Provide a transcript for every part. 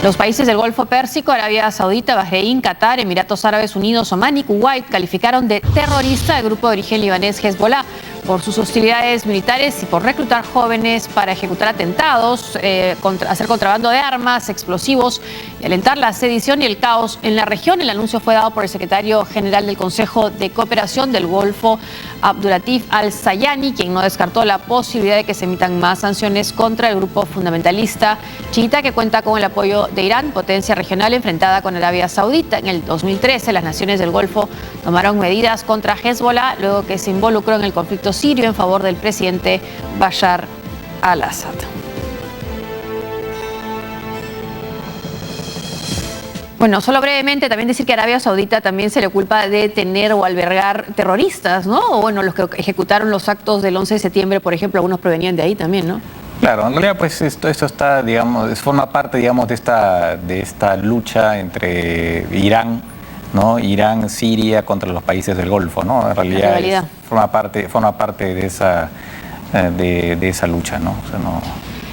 Los países del Golfo Pérsico, Arabia Saudita, Bahrein, Qatar, Emiratos Árabes Unidos, Omán y Kuwait calificaron de terrorista al grupo de origen libanés Hezbollah por sus hostilidades militares y por reclutar jóvenes para ejecutar atentados, hacer contrabando de armas, explosivos y alentar la sedición y el caos en la región. El anuncio fue dado por el secretario general del Consejo de Cooperación del Golfo, Abdulatif Al-Sayani, quien no descartó la posibilidad de que se emitan más sanciones contra el grupo fundamentalista chiita que cuenta con el apoyo de Irán, potencia regional enfrentada con Arabia Saudita. En el 2013, las naciones del Golfo tomaron medidas contra Hezbollah luego que se involucró en el conflicto sirio en favor del presidente Bashar al-Assad. Bueno, solo brevemente también decir que a Arabia Saudita también se le culpa de tener o albergar terroristas, ¿no? O bueno, los que ejecutaron los actos del 11 de septiembre, por ejemplo, algunos provenían de ahí también, ¿no? Claro, en realidad pues esto está, digamos, forma parte, digamos, de esta lucha entre Irán, ¿no? Irán, Siria contra los países del Golfo, ¿no? En realidad forma parte de esa lucha, ¿no? O sea, no.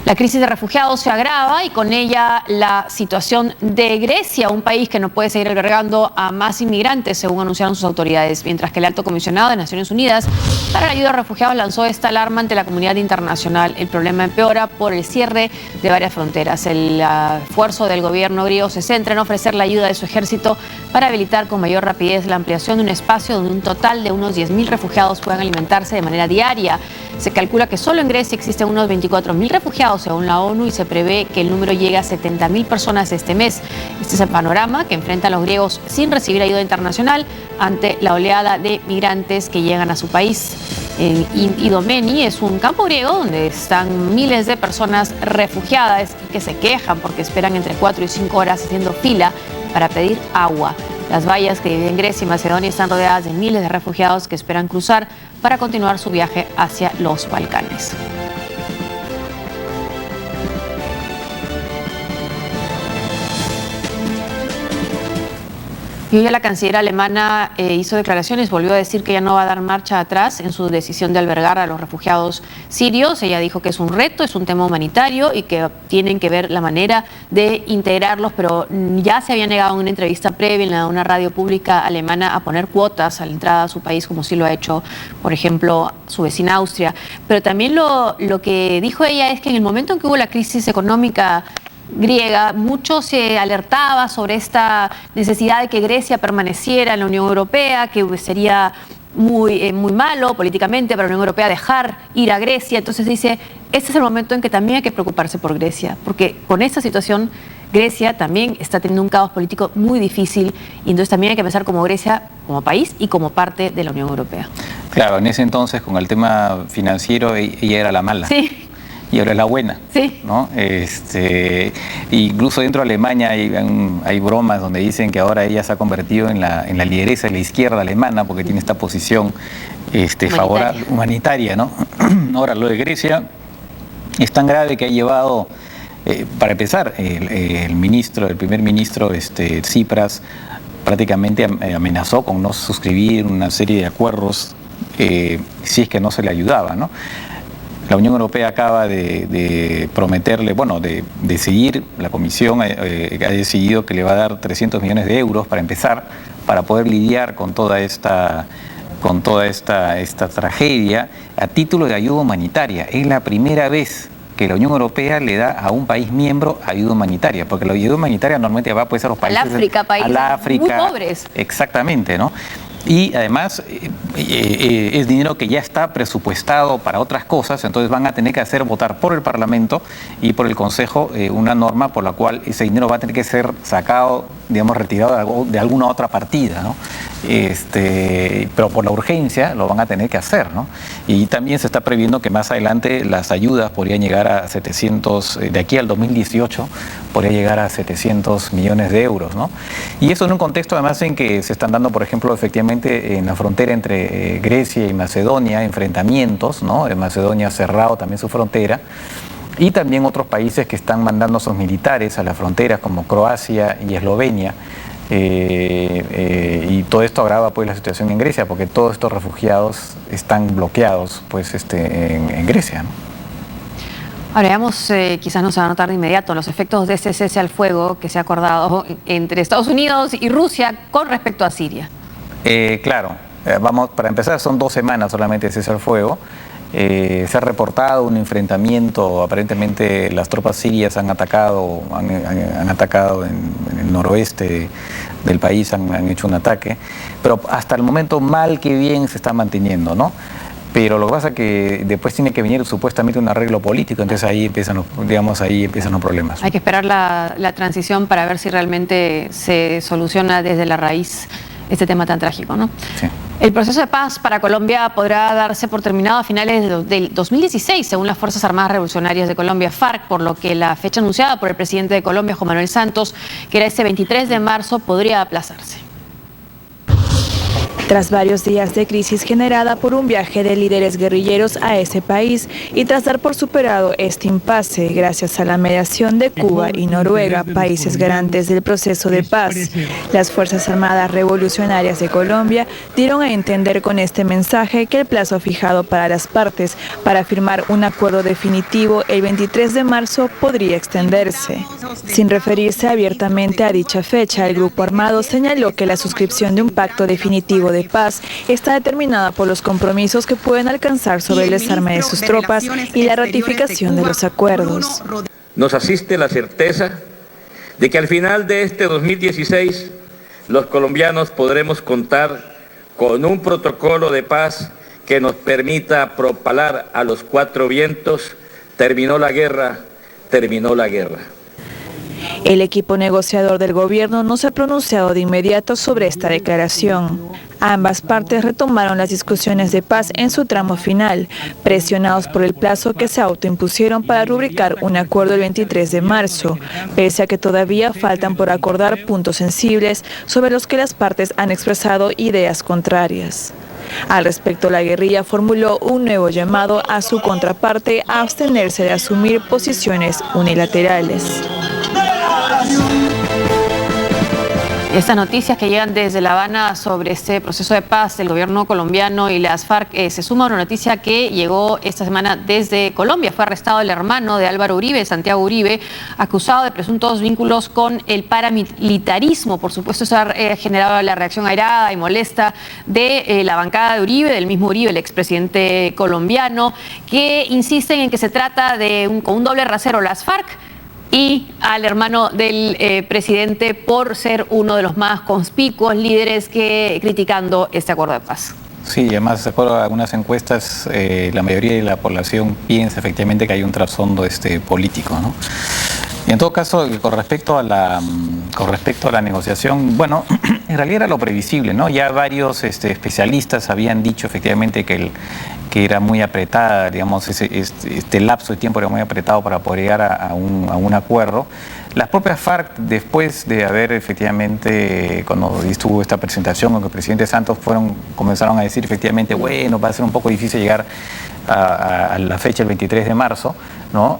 La crisis de refugiados se agrava y con ella la situación de Grecia, un país que no puede seguir albergando a más inmigrantes, según anunciaron sus autoridades, mientras que el alto comisionado de Naciones Unidas para la ayuda a refugiados lanzó esta alarma ante la comunidad internacional. El problema empeora por el cierre de varias fronteras. El esfuerzo del gobierno griego se centra en ofrecer la ayuda de su ejército para habilitar con mayor rapidez la ampliación de un espacio donde un total de unos 10.000 refugiados puedan alimentarse de manera diaria. Se calcula que solo en Grecia existen unos 24.000 refugiados según la ONU y se prevé que el número llegue a 70.000 personas este mes. Este es el panorama que enfrentan los griegos sin recibir ayuda internacional ante la oleada de migrantes que llegan a su país. Idomeni es un campo griego donde están miles de personas refugiadas que se quejan porque esperan entre 4 y 5 horas haciendo fila para pedir agua. Las vallas que dividen Grecia y Macedonia están rodeadas de miles de refugiados que esperan cruzar para continuar su viaje hacia los Balcanes. Y hoy la canciller alemana hizo declaraciones, volvió a decir que ya no va a dar marcha atrás en su decisión de albergar a los refugiados sirios. Ella dijo que es un reto, es un tema humanitario y que tienen que ver la manera de integrarlos, pero ya se había negado en una entrevista previa en una radio pública alemana a poner cuotas a la entrada a su país, como sí lo ha hecho, por ejemplo, su vecina Austria. Pero también lo que dijo ella es que en el momento en que hubo la crisis económica griega, mucho se alertaba sobre esta necesidad de que Grecia permaneciera en la Unión Europea, que sería muy malo políticamente para la Unión Europea dejar ir a Grecia. Entonces dice, este es el momento en que también hay que preocuparse por Grecia, porque con esta situación Grecia también está teniendo un caos político muy difícil y entonces también hay que pensar como Grecia, como país y como parte de la Unión Europea. Claro, en ese entonces con el tema financiero ella era la mala. Sí. Y ahora es la buena, sí, ¿no? Incluso dentro de Alemania hay bromas donde dicen que ahora ella se ha convertido en la lideresa de la izquierda alemana porque tiene esta posición favorable, humanitaria, ¿no? Ahora, lo de Grecia es tan grave que ha llevado, para empezar, el primer ministro Tsipras prácticamente amenazó con no suscribir una serie de acuerdos si es que no se le ayudaba, ¿no? La Unión Europea acaba de prometerle, de seguir, la Comisión ha decidido que le va a dar 300 millones de euros para empezar, para poder lidiar con toda esta tragedia a título de ayuda humanitaria. Es la primera vez que la Unión Europea le da a un país miembro ayuda humanitaria, porque la ayuda humanitaria normalmente va pues, a los países... Al África, muy pobres. Exactamente, ¿no? Y además es dinero que ya está presupuestado para otras cosas, entonces van a tener que hacer votar por el Parlamento y por el Consejo una norma por la cual ese dinero va a tener que ser sacado, digamos, retirado de alguna otra partida, ¿no? Pero por la urgencia lo van a tener que hacer, ¿no? Y también se está previendo que más adelante las ayudas podrían llegar a 700, de aquí al 2018, podría llegar a 700 millones de euros, ¿no? Y eso en un contexto además en que se están dando, por ejemplo, efectivamente en la frontera entre Grecia y Macedonia, enfrentamientos, ¿no? En Macedonia ha cerrado también su frontera. Y también otros países que están mandando a sus militares a las fronteras como Croacia y Eslovenia. Y todo esto agrava pues la situación en Grecia porque todos estos refugiados están bloqueados pues en Grecia, ¿no? Ahora veamos, quizás no se va a notar de inmediato, los efectos de ese cese al fuego que se ha acordado entre Estados Unidos y Rusia con respecto a Siria. Claro, vamos, para empezar son 2 semanas solamente de cese al fuego. Se ha reportado un enfrentamiento, aparentemente las tropas sirias han atacado en el noroeste del país, han hecho un ataque, pero hasta el momento mal que bien se está manteniendo, ¿no? Pero lo que pasa es que después tiene que venir supuestamente un arreglo político, entonces ahí empiezan los problemas. Hay que esperar la transición para ver si realmente se soluciona desde la raíz este tema tan trágico, ¿no? Sí. El proceso de paz para Colombia podrá darse por terminado a finales del 2016, según las Fuerzas Armadas Revolucionarias de Colombia, FARC, por lo que la fecha anunciada por el presidente de Colombia, Juan Manuel Santos, que era este 23 de marzo, podría aplazarse. Tras varios días de crisis generada por un viaje de líderes guerrilleros a ese país y tras dar por superado este impasse gracias a la mediación de Cuba y Noruega, países garantes del proceso de paz, las Fuerzas Armadas Revolucionarias de Colombia dieron a entender con este mensaje que el plazo fijado para las partes para firmar un acuerdo definitivo el 23 de marzo podría extenderse. Sin referirse abiertamente a dicha fecha, el grupo armado señaló que la suscripción de un pacto definitivo de paz está determinada por los compromisos que pueden alcanzar sobre el desarme de sus tropas y la ratificación de los acuerdos. Nos asiste la certeza de que al final de este 2016 los colombianos podremos contar con un protocolo de paz que nos permita propalar a los 4 vientos: terminó la guerra, terminó la guerra. El equipo negociador del gobierno no se ha pronunciado de inmediato sobre esta declaración. Ambas partes retomaron las discusiones de paz en su tramo final, presionados por el plazo que se autoimpusieron para rubricar un acuerdo el 23 de marzo, pese a que todavía faltan por acordar puntos sensibles sobre los que las partes han expresado ideas contrarias. Al respecto, la guerrilla formuló un nuevo llamado a su contraparte a abstenerse de asumir posiciones unilaterales. Estas noticias que llegan desde La Habana sobre este proceso de paz del gobierno colombiano y las FARC se suma a una noticia que llegó esta semana desde Colombia. Fue arrestado el hermano de Álvaro Uribe, Santiago Uribe, acusado de presuntos vínculos con el paramilitarismo. Por supuesto, eso ha generado la reacción airada y molesta de la bancada de Uribe, del mismo Uribe, el expresidente colombiano, que insisten en que se trata de con un doble rasero las FARC y al hermano del presidente por ser uno de los más conspicuos líderes que criticando este acuerdo de paz. Sí, además, de acuerdo a algunas encuestas, la mayoría de la población piensa efectivamente que hay un trasfondo político, ¿no? Y en todo caso, con respecto a la negociación, bueno, en realidad era lo previsible, ¿no? Ya varios especialistas habían dicho efectivamente que era muy apretada, digamos, este lapso de tiempo era muy apretado para poder llegar a un acuerdo. Las propias FARC, después de haber efectivamente, cuando estuvo esta presentación con el presidente Santos, comenzaron a decir efectivamente, bueno, va a ser un poco difícil llegar a la fecha del 23 de marzo, ¿no?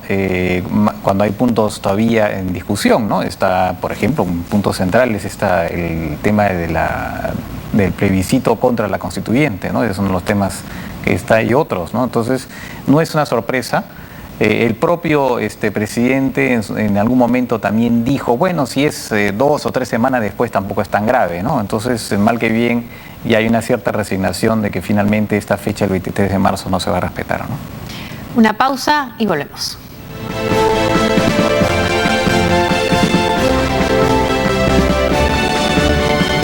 Cuando hay puntos todavía en discusión, ¿no? Está, por ejemplo, un punto central es el tema del plebiscito contra la constituyente, ¿no? Esos son los temas que está y otros, ¿no? Entonces, no es una sorpresa. El propio presidente en algún momento también dijo, bueno, si es 2 o 3 semanas después tampoco es tan grave, ¿no? Entonces, mal que bien, ya hay una cierta resignación de que finalmente esta fecha, el 23 de marzo, no se va a respetar, ¿no? Una pausa y volvemos.